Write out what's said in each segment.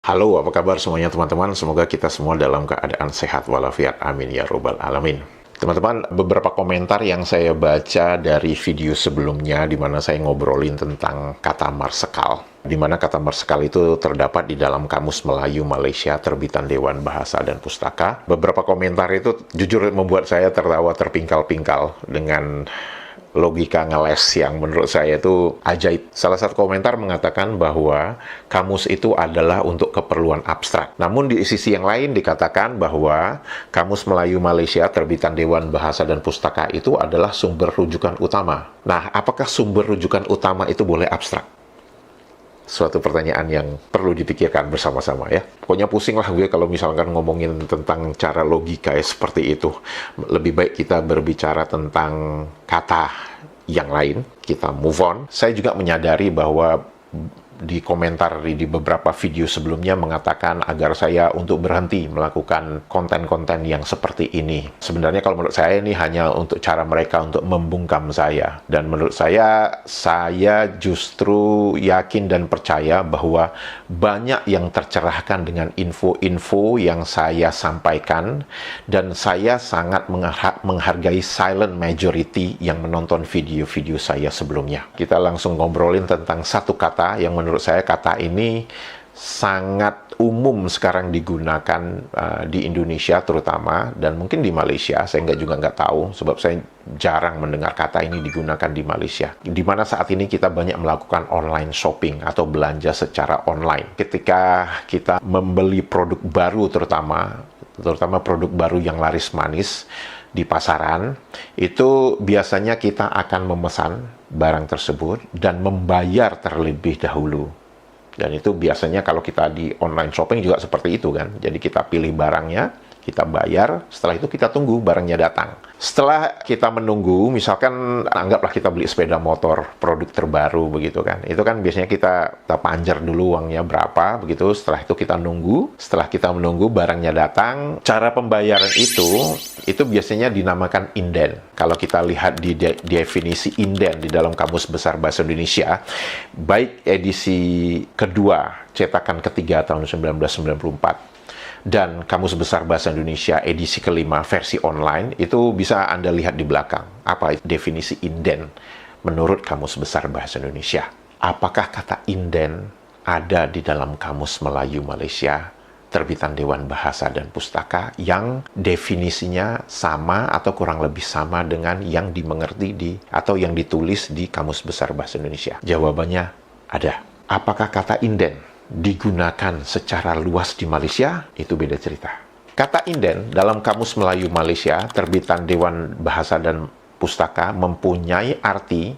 Halo, apa kabar semuanya teman-teman? Semoga kita semua dalam keadaan sehat walafiat. Amin ya robbal alamin. Teman-teman, beberapa komentar yang saya baca dari video sebelumnya di mana saya ngobrolin tentang kata marsekal. Di mana kata marsekal itu terdapat di dalam Kamus Melayu Malaysia terbitan Dewan Bahasa dan Pustaka. Beberapa komentar itu jujur membuat saya tertawa terpingkal-pingkal dengan logika ngeles yang menurut saya itu ajaib. Salah satu komentar mengatakan bahwa kamus itu adalah untuk keperluan abstrak. Namun di sisi yang lain dikatakan bahwa Kamus Melayu Malaysia terbitan Dewan Bahasa dan Pustaka itu adalah sumber rujukan utama. Nah, apakah sumber rujukan utama itu boleh abstrak? Suatu pertanyaan yang perlu dipikirkan bersama-sama ya. Pokoknya pusing lah gue kalau misalkan ngomongin tentang cara logika ya seperti itu. Lebih baik kita berbicara tentang kata yang lain, kita move on. Saya juga menyadari bahwa di komentar di beberapa video sebelumnya mengatakan agar saya untuk berhenti melakukan konten-konten yang seperti ini. Sebenarnya kalau menurut saya ini hanya untuk cara mereka untuk membungkam saya. Dan menurut saya justru yakin dan percaya bahwa banyak yang tercerahkan dengan info-info yang saya sampaikan, dan saya sangat menghargai silent majority yang menonton video-video saya sebelumnya. Kita langsung ngobrolin tentang satu kata yang menurut saya kata ini sangat umum sekarang digunakan di Indonesia terutama, dan mungkin di Malaysia. Saya nggak tahu sebab saya jarang mendengar kata ini digunakan di Malaysia, di mana saat ini kita banyak melakukan online shopping atau belanja secara online. Ketika kita membeli produk baru, terutama produk baru yang laris manis di pasaran, itu biasanya kita akan memesan barang tersebut dan membayar terlebih dahulu. Dan itu biasanya kalau kita di online shopping juga seperti itu kan. Jadi kita pilih barangnya, kita bayar, setelah itu kita tunggu barangnya datang. Setelah kita menunggu, misalkan anggaplah kita beli sepeda motor produk terbaru begitu kan. Itu kan biasanya kita panjer dulu uangnya berapa begitu, setelah itu kita nunggu. Setelah kita menunggu barangnya datang, cara pembayaran itu biasanya dinamakan inden. Kalau kita lihat di definisi inden di dalam Kamus Besar Bahasa Indonesia, baik edisi kedua cetakan ketiga tahun 1994 dan Kamus Besar Bahasa Indonesia edisi kelima versi online, itu bisa Anda lihat di belakang. Apa definisi inden menurut Kamus Besar Bahasa Indonesia? Apakah kata inden ada di dalam Kamus Melayu Malaysia terbitan Dewan Bahasa dan Pustaka yang definisinya sama atau kurang lebih sama dengan yang dimengerti atau yang ditulis di Kamus Besar Bahasa Indonesia? Jawabannya ada. Apakah kata inden digunakan secara luas di Malaysia? Itu beda cerita. Kata inden dalam Kamus Melayu Malaysia terbitan Dewan Bahasa dan Pustaka mempunyai arti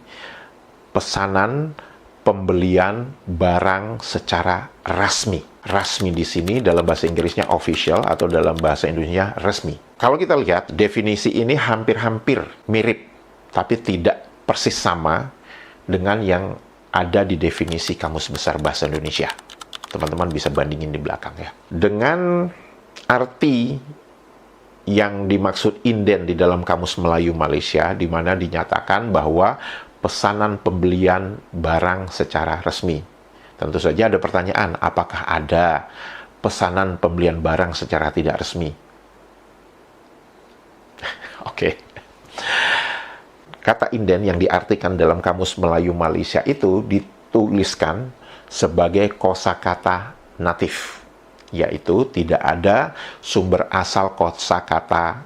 pesanan pembelian barang secara rasmi. Rasmi di sini dalam bahasa Inggrisnya official atau dalam bahasa Indonesia resmi. Kalau kita lihat definisi ini hampir-hampir mirip, tapi tidak persis sama dengan yang ada di definisi Kamus Besar Bahasa Indonesia. Teman-teman bisa bandingin di belakang ya. Dengan arti yang dimaksud inden di dalam Kamus Melayu Malaysia, di mana dinyatakan bahwa pesanan pembelian barang secara resmi. Tentu saja ada pertanyaan, apakah ada pesanan pembelian barang secara tidak resmi? Oke. Kata inden yang diartikan dalam Kamus Melayu Malaysia itu dituliskan sebagai kosakata natif, yaitu tidak ada sumber asal kosakata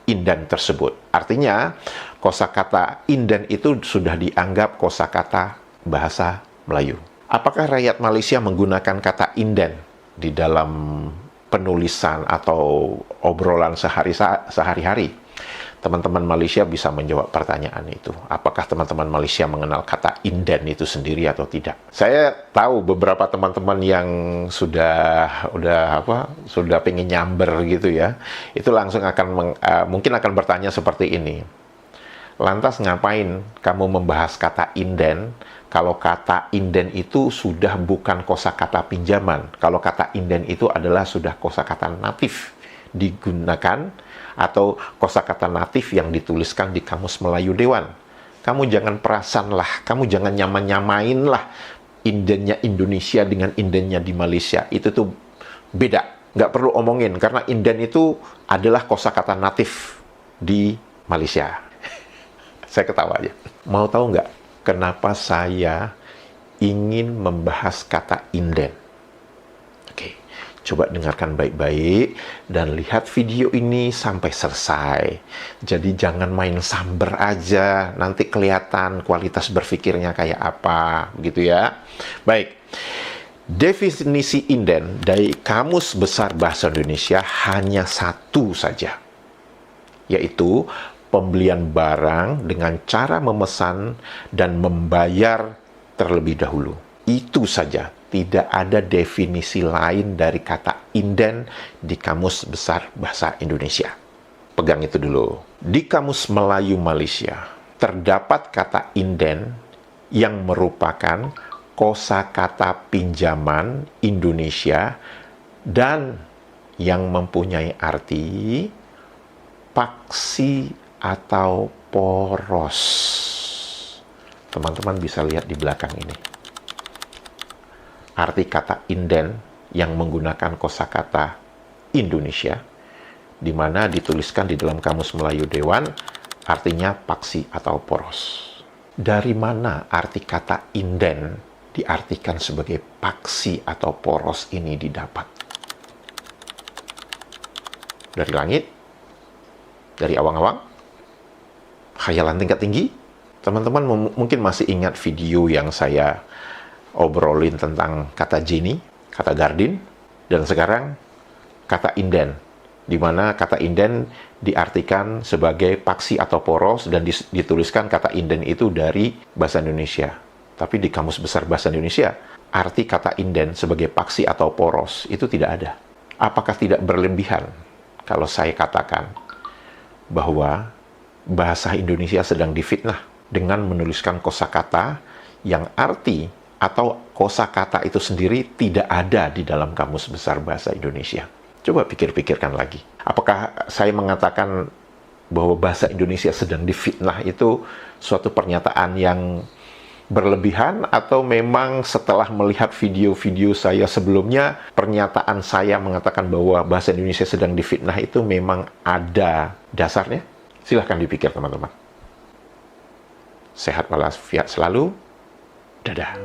inden tersebut. Artinya, kosakata inden itu sudah dianggap kosakata bahasa Melayu. Apakah rakyat Malaysia menggunakan kata inden di dalam penulisan atau obrolan sehari-hari? Teman-teman Malaysia bisa menjawab pertanyaan itu. Apakah teman-teman Malaysia mengenal kata inden itu sendiri atau tidak? Saya tahu beberapa teman-teman yang sudah pengen nyamber gitu ya. Itu langsung akan mungkin akan bertanya seperti ini. Lantas ngapain kamu membahas kata inden kalau kata inden itu sudah bukan kosakata pinjaman? Kalau kata inden itu adalah sudah kosakata natif digunakan atau kosakata natif yang dituliskan di Kamus Melayu Dewan. Kamu jangan perasan lah, kamu jangan nyamain lah indennya Indonesia dengan indennya di Malaysia itu tuh beda. Nggak perlu omongin, karena inden itu adalah kosakata natif di Malaysia. Saya ketawa aja. Mau tahu nggak kenapa saya ingin membahas kata inden? Oke, coba dengarkan baik-baik dan lihat video ini sampai selesai. Jadi jangan main samber aja, nanti kelihatan kualitas berpikirnya kayak apa, begitu ya. Baik, definisi inden dari Kamus Besar Bahasa Indonesia hanya satu saja, yaitu pembelian barang dengan cara memesan dan membayar terlebih dahulu. Itu saja, tidak ada definisi lain dari kata inden di Kamus Besar Bahasa Indonesia. Pegang itu dulu. Di Kamus Melayu Malaysia, terdapat kata inden yang merupakan kosakata pinjaman Indonesia dan yang mempunyai arti paksi atau poros. Teman-teman bisa lihat di belakang ini. Arti kata inden yang menggunakan kosakata Indonesia, di mana dituliskan di dalam Kamus Melayu Dewan, artinya paksi atau poros. Dari mana arti kata inden diartikan sebagai paksi atau poros ini didapat? Dari langit? Dari awang-awang? Khayalan tingkat tinggi? Teman-teman mungkin masih ingat video yang saya obrolin tentang kata genie, kata gardin, dan sekarang kata inden, di mana kata inden diartikan sebagai paksi atau poros dan dituliskan kata inden itu dari bahasa Indonesia. Tapi di Kamus Besar Bahasa Indonesia, arti kata inden sebagai paksi atau poros itu tidak ada. Apakah tidak berlebihan kalau saya katakan bahwa bahasa Indonesia sedang difitnah dengan menuliskan kosakata yang arti atau kosakata itu sendiri tidak ada di dalam Kamus Besar Bahasa Indonesia? Coba pikir-pikirkan lagi. Apakah saya mengatakan bahwa bahasa Indonesia sedang difitnah itu suatu pernyataan yang berlebihan, atau memang setelah melihat video-video saya sebelumnya, pernyataan saya mengatakan bahwa bahasa Indonesia sedang difitnah itu memang ada dasarnya? Silahkan dipikir, teman-teman. Sehat walafiat selalu. Dadah.